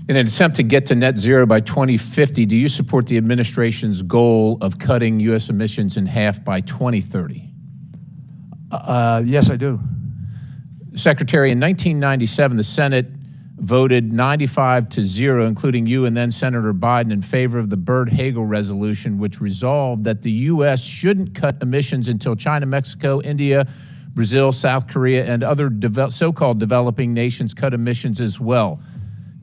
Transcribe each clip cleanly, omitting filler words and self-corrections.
In an attempt to get to net zero by 2050, do you support the administration's goal of cutting U.S. emissions in half by 2030? Yes, I do. Secretary, in 1997, the Senate voted 95-0, including you and then Senator Biden, in favor of the Byrd-Hagel resolution, which resolved that the U.S. shouldn't cut emissions until China, Mexico, India, Brazil, South Korea, and other so-called developing nations cut emissions as well.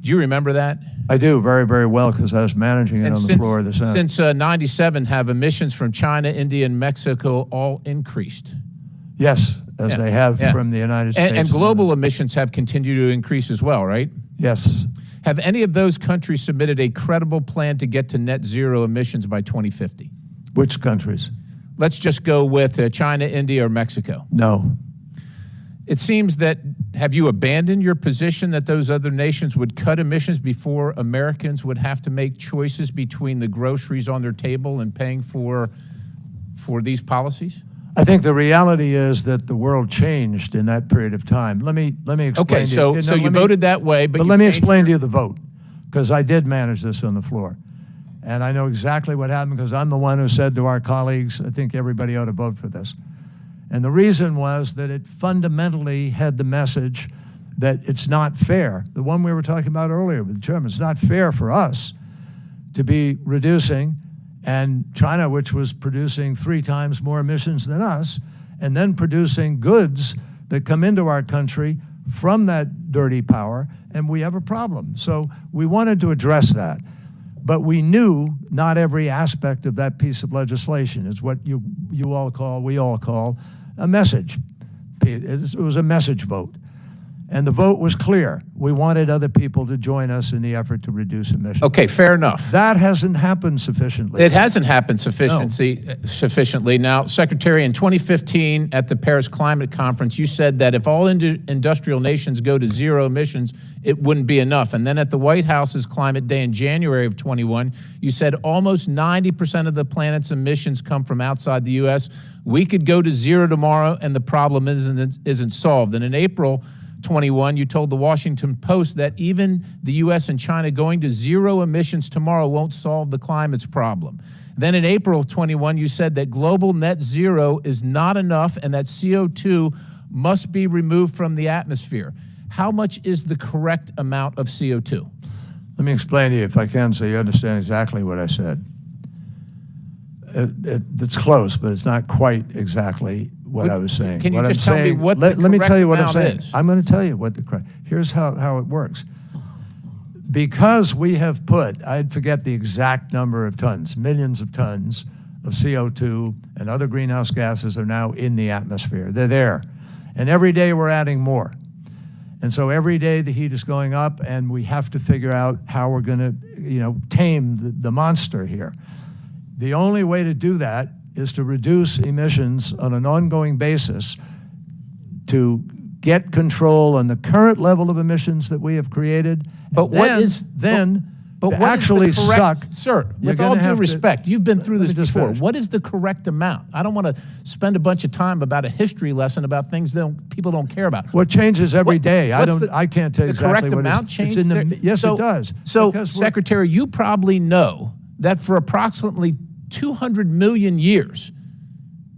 Do you remember that? I do, very, very well, because I was managing it on the floor of the Senate. Since 97, have emissions from China, India, and Mexico all increased? Yes, as they have from the United States. And global emissions have continued to increase as well, right? Yes. Have any of those countries submitted a credible plan to get to net zero emissions by 2050? Which countries? Let's just go with China, India, or Mexico. No. It seems that, have you abandoned your position that those other nations would cut emissions before Americans would have to make choices between the groceries on their table and paying for these policies? I think the reality is that the world changed in that period of time. Let me explain. Okay, so you voted that way, but let me explain to you the vote, because I did manage this on the floor. And I know exactly what happened, because I'm the one who said to our colleagues, I think everybody ought to vote for this. And the reason was that it fundamentally had the message that it's not fair. The one we were talking about earlier with the chairman, it's not fair for us to be reducing, and China, which was producing 3 times more emissions than us, and then producing goods that come into our country from that dirty power, and we have a problem. So we wanted to address that. But we knew not every aspect of that piece of legislation is what we all call a message. It was a message vote. And the vote was clear. We wanted other people to join us in the effort to reduce emissions. Okay, fair enough. That hasn't happened sufficiently. It hasn't happened sufficiently. Now, Secretary, in 2015 at the Paris Climate Conference, you said that if all industrial nations go to zero emissions, it wouldn't be enough. And then at the White House's Climate Day in January of 21, you said almost 90% of the planet's emissions come from outside the U.S. We could go to zero tomorrow and the problem isn't solved. And in April 21, you told the Washington Post that even the U.S. and China going to zero emissions tomorrow won't solve the climate's problem. Then in April 21, you said that global net zero is not enough and that CO2 must be removed from the atmosphere. How much is the correct amount of CO2? Let me explain to you, if I can, so you understand exactly what I said. It's close, but it's not quite exactly what I was saying. Can you just tell me what the correct amount is? Let me tell you what I'm saying. I'm going to tell you what the correct. Here's how it works. Because we have put, I'd forget the exact number of tons, millions of tons of CO2 and other greenhouse gases are now in the atmosphere. They're there. And every day we're adding more. And so every day the heat is going up, and we have to figure out how we're going to, tame the monster here. The only way to do that is to reduce emissions on an ongoing basis to get control on the current level of emissions that we have created. But actually suck. Sir, with all due respect, you've been through this before. What is the correct amount? I don't want to spend a bunch of time about a history lesson about things that people don't care about. What changes every day? I can't tell you exactly what the correct amount changes. Yes, it does. So, Secretary, you probably know that for approximately 200 million years,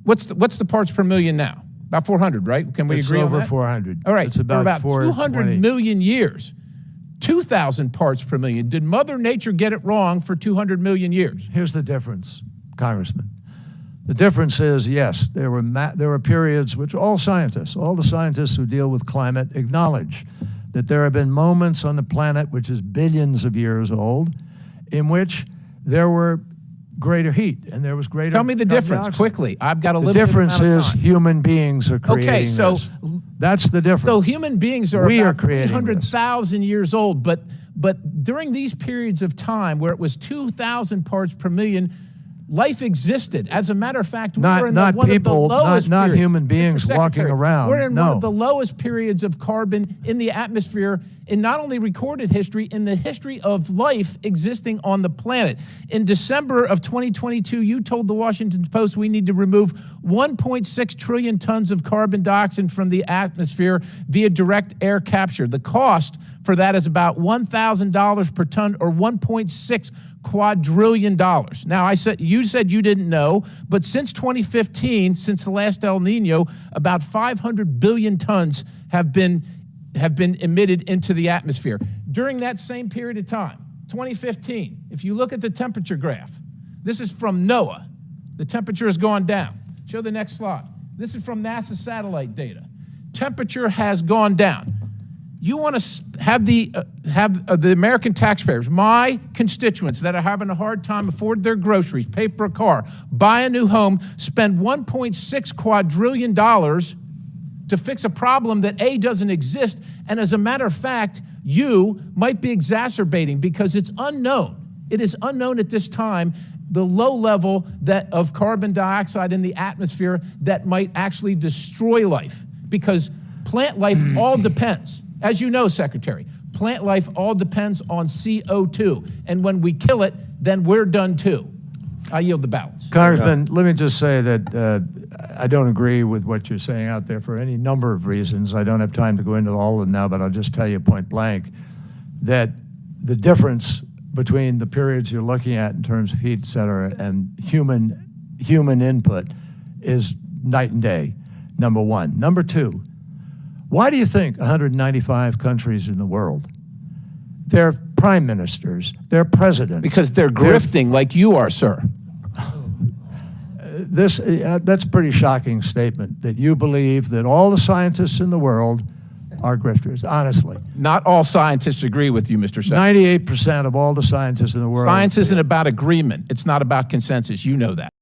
what's the parts per million now? About 400, right? Can we agree on that? It's over 400. All right, it's about 200 million years, 2,000 parts per million. Did Mother Nature get it wrong for 200 million years? Here's the difference, Congressman. The difference is, yes, there were periods which all the scientists who deal with climate acknowledge that there have been moments on the planet, which is billions of years old, in which there were greater heat, and there was greater. Tell me the difference quickly. I've got a limited amount of time. The difference is human beings are creating this. That's the difference. So human beings are about 300,000 years old, but during these periods of time where it was 2,000 parts per million, life existed. As a matter of fact, we're in one of the lowest not human beings walking around. We're in one of the lowest periods of carbon in the atmosphere in not only recorded history, in the history of life existing on the planet. In December of 2022, you told the Washington Post we need to remove 1.6 trillion tons of carbon dioxide from the atmosphere via direct air capture. The cost for that is about $1,000 per ton, or $1.6 quadrillion. Now, you said you didn't know, but since 2015, since the last El Nino, about 500 billion tons have been emitted into the atmosphere. During that same period of time, 2015, if you look at the temperature graph, this is from NOAA. The temperature has gone down. Show the next slide. This is from NASA satellite data. Temperature has gone down. You want to have the American taxpayers, my constituents that are having a hard time afford their groceries, pay for a car, buy a new home, spend $1.6 quadrillion to fix a problem that A, doesn't exist, and as a matter of fact, you might be exacerbating, because it's unknown. It is unknown at this time the low level of carbon dioxide in the atmosphere that might actually destroy life, because plant life all depends. As you know, Secretary, plant life all depends on CO2, and when we kill it, then we're done too. I yield the balance. Congressman, let me just say that I don't agree with what you're saying out there for any number of reasons. I don't have time to go into all of them now, but I'll just tell you point blank that the difference between the periods you're looking at in terms of heat, et cetera, and human input is night and day, number one. Number two, why do you think 195 countries in the world, their prime ministers, their presidents... Because they're grifting like you are, sir. That's a pretty shocking statement, that you believe that all the scientists in the world are grifters, honestly. Not all scientists agree with you, Mr. Secretary. 98% of all the scientists in the world... Science isn't about agreement. It's not about consensus. You know that.